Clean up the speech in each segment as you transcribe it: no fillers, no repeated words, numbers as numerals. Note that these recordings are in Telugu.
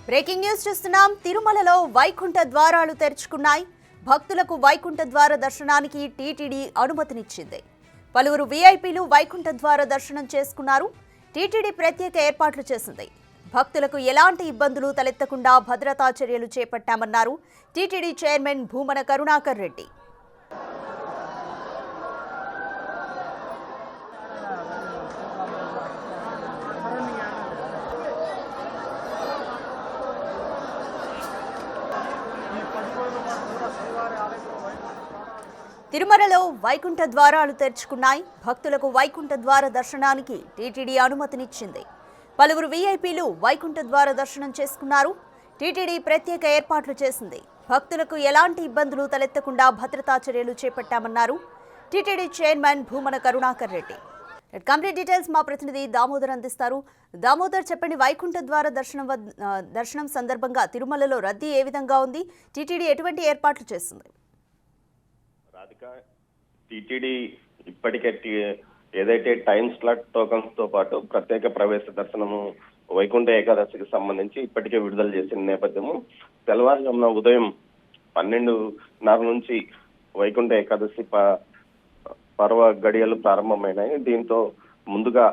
బ్రేకింగ్ న్యూస్ చూస్తున్నాం. తిరుమలలో వైకుంఠ ద్వారాలు తెరుచుకున్నాయి. భక్తులకు వైకుంఠ ద్వార దర్శనానికి టీటీడీ అనుమతినిచ్చింది. పలువురు వీఐపీలు వైకుంఠ ద్వార దర్శనం చేసుకున్నారు. టీటీడీ ప్రత్యేక ఏర్పాట్లు చేసింది. భక్తులకు ఎలాంటి ఇబ్బందులు తలెత్తకుండా భద్రతా చర్యలు చేపట్టామన్నారు టీటీడీ చైర్మన్ భూమన కరుణాకర్ రెడ్డి. తిరుమలలో వైకుంఠ ద్వారాలు తెరుచుకున్నాయి. భక్తులకు వైకుంఠ ద్వార దర్శనానికి టీటీడీ అనుమతినిచ్చింది. పలువురు వీఐపీలు వైకుంఠ ద్వార దర్శనం చేసుకున్నారు. టీటీడీ ప్రత్యేక ఏర్పాట్లు చేసింది. భక్తులకు ఎలాంటి ఇబ్బందులు తలెత్తకుండా భద్రతా చర్యలు చేపట్టామన్నారు TTD chairman Bhumana Karunakar Reddy. Complete details మా ప్రతినిధి దామోదర్ అందిస్తారు. దామోదర్, చెప్పండి, వైకుంఠ ద్వార దర్శనం సందర్భంగా తిరుమలలో రద్దీ ఏ విధంగా ఉంది? టీటీడీ ఎటువంటి ఏర్పాట్లు చేస్తుంది? టీటీడీ ఇప్పటికే ఏదైతే టైం స్లాట్ టోకన్స్ తో పాటు ప్రత్యేక ప్రవేశ దర్శనము వైకుంఠ ఏకాదశికి సంబంధించి ఇప్పటికే విడుదల చేసిన నేపథ్యము తెల్లవారుజామున ఉదయం 12:30 నుంచి వైకుంఠ ఏకాదశి పర్వ గడియలు ప్రారంభమైనాయి. దీంతో ముందుగా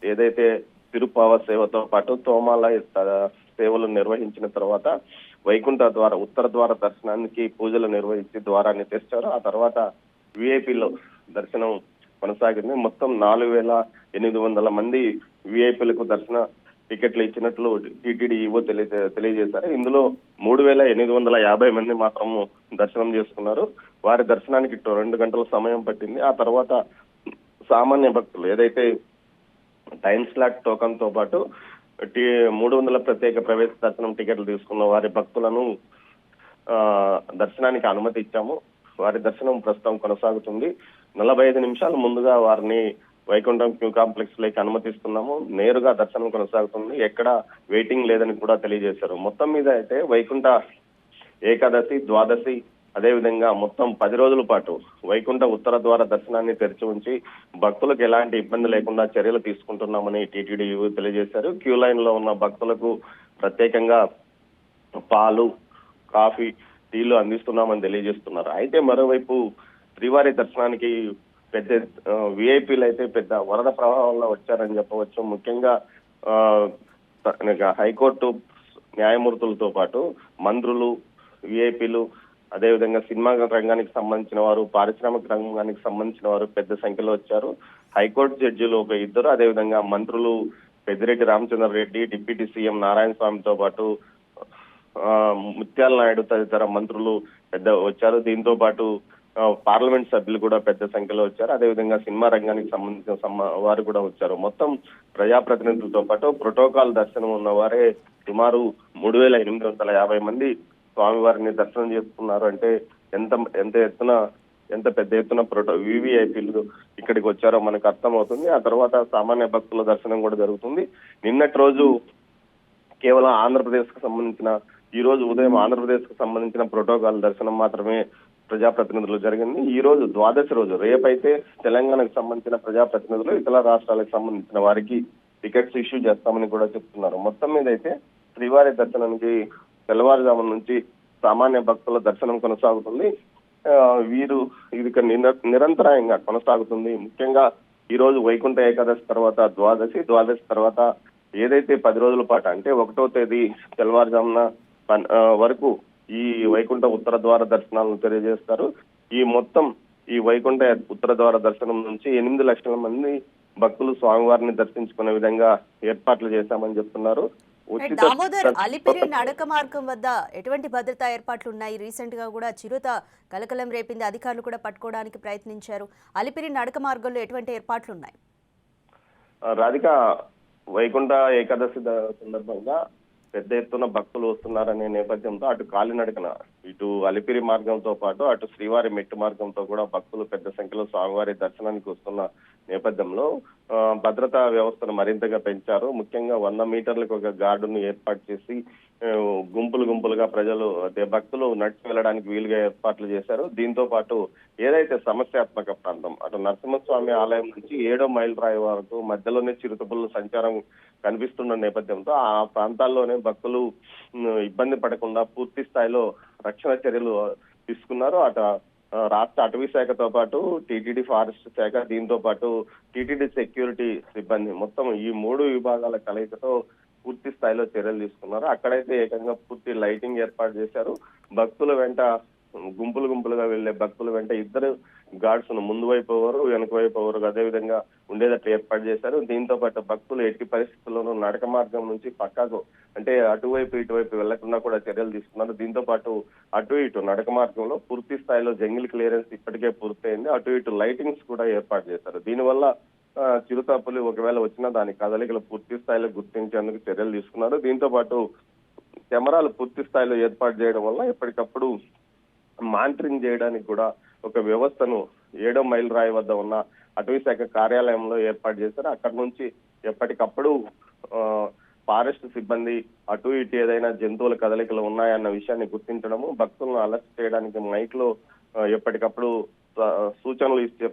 ఏదైతే తిరుపావ సేవతో పాటు తోమాల సేవలు నిర్వహించిన తర్వాత వైకుంఠ ద్వార ఉత్తర ద్వార దర్శనానికి పూజలు నిర్వహించి ద్వారాన్ని తెరిచారు. ఆ తర్వాత విఐపీలో దర్శనం కొనసాగింది. మొత్తం 4,800 మంది విఐపీలకు దర్శన టికెట్లు ఇచ్చినట్లు టీటీడీ ఈవో తెలియజేశారు. ఇందులో 3,850 మంది మాత్రము దర్శనం చేసుకున్నారు. వారి దర్శనానికి 2 గంటల సమయం పట్టింది. ఆ తర్వాత సామాన్య భక్తులు ఏదైతే టైం స్లాట్ టోకన్ తో పాటు 300 ప్రత్యేక ప్రవేశ దర్శనం టికెట్లు తీసుకున్న వారి భక్తులను దర్శనానికి అనుమతి ఇచ్చాము. వారి దర్శనం ప్రస్తుతం కొనసాగుతుంది. 45 నిమిషాలు ముందుగా వారిని వైకుంఠం క్యూ కాంప్లెక్స్ లోకి అనుమతిస్తున్నాము. నేరుగా దర్శనం కొనసాగుతుంది. ఎక్కడ వెయిటింగ్ లేదని కూడా తెలియజేశారు. మొత్తం మీద అయితే వైకుంఠ ఏకాదశి, ద్వాదశి అదేవిధంగా మొత్తం 10 రోజుల పాటు వైకుంఠ ఉత్తర ద్వార దర్శనాన్ని తెరిచి ఉంచి భక్తులకు ఎలాంటి ఇబ్బంది లేకుండా చర్యలు తీసుకుంటున్నామని టీటీడీ తెలియజేశారు. క్యూ లైన్ లో ఉన్న భక్తులకు ప్రత్యేకంగా పాలు, కాఫీ, టీలు అందిస్తున్నామని తెలియజేస్తున్నారు. అయితే మరోవైపు శ్రీవారి దర్శనానికి పెద్ద విఐపీలు అయితే పెద్ద వరద ప్రవాహంలో వచ్చారని చెప్పవచ్చు. ముఖ్యంగా హైకోర్టు న్యాయమూర్తులతో పాటు మంత్రులు, విఐపీలు, అదేవిధంగా సినిమా రంగానికి సంబంధించిన వారు, పారిశ్రామిక రంగానికి సంబంధించిన వారు పెద్ద సంఖ్యలో వచ్చారు. హైకోర్టు జడ్జిలు ఒక 2, అదేవిధంగా మంత్రులు పెద్దిరెడ్డి రామచంద్ర రెడ్డి, డిప్యూటీ సీఎం నారాయణ స్వామితో పాటు ముత్యాల నాయుడు తదితర మంత్రులు వచ్చారు. దీంతో పాటు పార్లమెంట్ సభ్యులు కూడా పెద్ద సంఖ్యలో వచ్చారు. అదేవిధంగా సినిమా రంగానికి సంబంధించిన వారు కూడా వచ్చారు. మొత్తం ప్రజాప్రతినిధులతో పాటు ప్రోటోకాల్ దర్శనం ఉన్న వారే సుమారు 3,850 మంది స్వామివారిని దర్శనం చేసుకున్నారు. అంటే ఎంత పెద్ద ఎత్తున వివిఐపీలు ఇక్కడికి వచ్చారో మనకు అర్థమవుతుంది. ఆ తర్వాత సామాన్య భక్తుల దర్శనం కూడా జరుగుతుంది. నిన్నటి రోజు కేవలం ఆంధ్రప్రదేశ్ కు సంబంధించిన, ఈ రోజు ఉదయం ఆంధ్రప్రదేశ్ కు సంబంధించిన ప్రోటోకాల్ దర్శనం మాత్రమే ప్రజాప్రతినిధులు జరిగింది. ఈ రోజు ద్వాదశి రోజు, రేపైతే తెలంగాణకు సంబంధించిన ప్రజాప్రతినిధులు, ఇతర రాష్ట్రాలకు సంబంధించిన వారికి టికెట్స్ ఇష్యూ చేస్తామని కూడా చెప్తున్నారు. మొత్తం మీద అయితే శ్రీవారి దర్శనానికి తెల్లవారుజామున నుంచి సామాన్య భక్తుల దర్శనం కొనసాగుతుంది. ఇది నిరంతరాయంగా కొనసాగుతుంది. ముఖ్యంగా ఈ రోజు వైకుంఠ ఏకాదశి తర్వాత ద్వాదశి తర్వాత ఏదైతే 10 రోజుల పాటు అంటే 1వ తేదీ తెల్లవారుజామున వరకు ఈ వైకుంఠ ఉత్తర ద్వార దర్శనాలను తెలియజేస్తారు. ఈ వైకుంఠ ఉత్తర ద్వార దర్శనం నుంచి 8 లక్షల మంది భక్తులు స్వామివారిని దర్శించుకునే విధంగా ఏర్పాట్లు చేశామని చెప్తున్నారు. దామోదర్, అలిపిరి నడక మార్గం వద్ద ఎటువంటి భద్రతా ఏర్పాట్లు ఉన్నాయి? రీసెంట్ గా కూడా చిరుత కలకలం రేపింది. అధికారులు కూడా పట్టుకోవడానికి ప్రయత్నించారు. అలిపిరి నడక మార్గంలో ఎటువంటి ఏర్పాట్లు ఉన్నాయి? రాధిక, వైకుంఠ ఏకాదశి సందర్భంగా పెద్ద ఎత్తున భక్తులు వస్తున్నారనే నేపథ్యంతో అటు కాలినడకన ఇటు అలిపిరి మార్గంతో పాటు అటు శ్రీవారి మెట్టు మార్గంతో కూడా భక్తులు పెద్ద సంఖ్యలో స్వామివారి దర్శనానికి వస్తున్న నేపథ్యంలో భద్రతా వ్యవస్థను మరింతగా పెంచారు. ముఖ్యంగా 100 మీటర్లకు ఒక గార్డును ఏర్పాటు చేసి గుంపులు గుంపులుగా ప్రజలు భక్తులు నడిచి వెళ్ళడానికి వీలుగా ఏర్పాట్లు చేశారు. దీంతో పాటు ఏదైతే సమస్యాత్మక ప్రాంతం అటు నరసింహస్వామి ఆలయం నుంచి 7వ మైల్ రాయి వరకు మధ్యలోనే చిరుతపుల్ల సంచారం కనిపిస్తున్న నేపథ్యంతో ఆ ప్రాంతాల్లోనే భక్తులు ఇబ్బంది పడకుండా పూర్తి స్థాయిలో రక్షణ చర్యలు తీసుకున్నారు. రాష్ట్ర అటవీ శాఖతో పాటు టీటీడీ ఫారెస్ట్ శాఖ, దీంతో పాటు టీటీడీ సెక్యూరిటీ సిబ్బంది, మొత్తం ఈ 3 విభాగాల కలయికతో పూర్తి స్థాయిలో చర్యలు తీసుకున్నారు. అక్కడైతే ఏకంగా పూర్తి లైటింగ్ ఏర్పాటు చేశారు. భక్తుల వెంట గుంపులు గుంపులుగా వెళ్లే భక్తుల వెంట 2 గార్డ్స్ ముందు వైపు ఎవరు వెనుక వైపు ఎవరు అదే విధంగా ఉండేటట్టు ఏర్పాటు చేశారు. దీంతో పాటు భక్తులు ఎట్టి పరిస్థితుల్లోనూ నడక మార్గం నుంచి పక్కకు అంటే అటువైపు ఇటువైపు వెళ్లకుండా కూడా చర్యలు తీసుకున్నారు. దీంతో పాటు అటు ఇటు నడక మార్గంలో పూర్తి స్థాయిలో జంగిల్ క్లియరెన్స్ ఇప్పటికే పూర్తయింది. అటు ఇటు లైటింగ్స్ కూడా ఏర్పాటు చేశారు. దీనివల్ల చిరుతపులి ఒకవేళ వచ్చినా దాని కదలికలు పూర్తి స్థాయిలో గుర్తించేందుకు చర్యలు తీసుకున్నారు. దీంతో పాటు కెమెరాలు పూర్తి స్థాయిలో ఏర్పాటు చేయడం వల్ల ఎప్పటికప్పుడు మానిటరింగ్ చేయడానికి కూడా ఒక వ్యవస్థను 7వ మైల్ రాయి వద్ద ఉన్న అటవీ శాఖ కార్యాలయంలో ఏర్పాటు చేశారు. అక్కడి నుంచి ఎప్పటికప్పుడు ఫారెస్ట్ సిబ్బంది అటు ఇటు ఏదైనా జంతువుల కదలికలు ఉన్నాయన్న విషయాన్ని గుర్తించడము, భక్తులను అలర్ట్ చేయడానికి మైక్ లో ఎప్పటికప్పుడు సూచనలు ఇచ్చే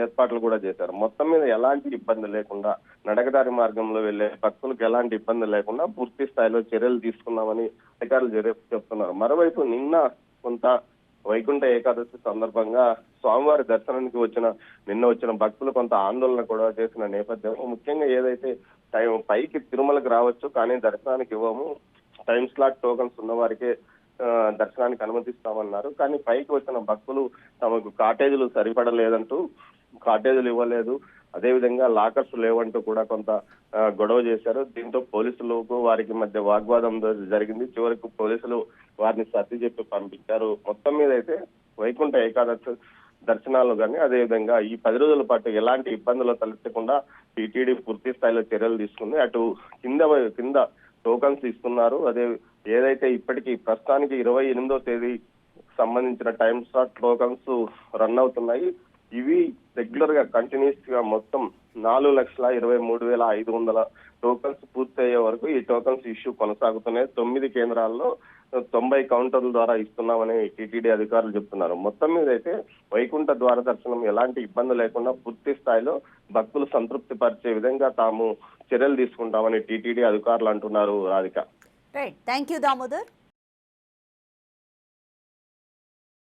ఏర్పాట్లు కూడా చేశారు. మొత్తం మీద ఎలాంటి ఇబ్బంది లేకుండా నడకదారి మార్గంలో వెళ్లే భక్తులకు ఎలాంటి ఇబ్బంది లేకుండా పూర్తి స్థాయిలో చర్యలు తీసుకున్నామని అధికారులు చెప్తున్నారు. మరోవైపు నిన్న కొంత వైకుంఠ ఏకాదశి సందర్భంగా స్వామివారి దర్శనానికి నిన్న వచ్చిన భక్తులు కొంత ఆందోళన కూడా చేసిన నేపథ్యం, ముఖ్యంగా ఏదైతే పైకి తిరుమలకు రావచ్చు కానీ దర్శనానికి ఇవ్వము, టైం స్లాట్ టోకన్స్ ఉన్న వారికే దర్శనానికి అనుమతిస్తామన్నారు. కానీ పైకి వచ్చిన భక్తులు తమకు కాటేజీలు సరిపడలేదంటూ కాటేజీలు ఇవ్వలేదు, అదేవిధంగా లాకర్స్ లేవంటూ కూడా కొంత గొడవ చేశారు. దీంతో పోలీసులకు వారికి మధ్య వాగ్వాదం జరిగింది. చివరకు పోలీసులు వారిని సర్ది చెప్పి పంపించారు. మొత్తం మీద అయితే వైకుంఠ ఏకాదశి దర్శనాలు కానీ అదేవిధంగా ఈ 10 రోజుల పాటు ఎలాంటి ఇబ్బందులు తలెత్తకుండా టీటీడీ పూర్తి స్థాయిలో చర్యలు తీసుకుంది. అటు కింద టోకన్స్ ఇస్తున్నారు. ఏదైతే ఇప్పటికీ ప్రస్తుతానికి 28వ తేదీ సంబంధించిన టైం స్లాట్ టోకన్స్ రన్ అవుతున్నాయి. ఇవి రెగ్యులర్ గా కంటిన్యూస్ గా మొత్తం 4,23,500 టోకన్స్ పూర్తయ్యే వరకు ఈ టోకన్స్ ఇష్యూ కొనసాగుతున్నాయి. 9 కేంద్రాల్లో 90 కౌంటర్ల ద్వారా ఇస్తున్నామని టీటీడీ అధికారులు చెప్తున్నారు. మొత్తం మీద అయితే వైకుంఠ ద్వార దర్శనం ఎలాంటి ఇబ్బంది లేకుండా పూర్తి స్థాయిలో భక్తులు సంతృప్తి పరిచే విధంగా తాము చర్యలు తీసుకుంటామని టీటీడీ అధికారులు అంటున్నారు. Radhika. Right, thank you Damodar.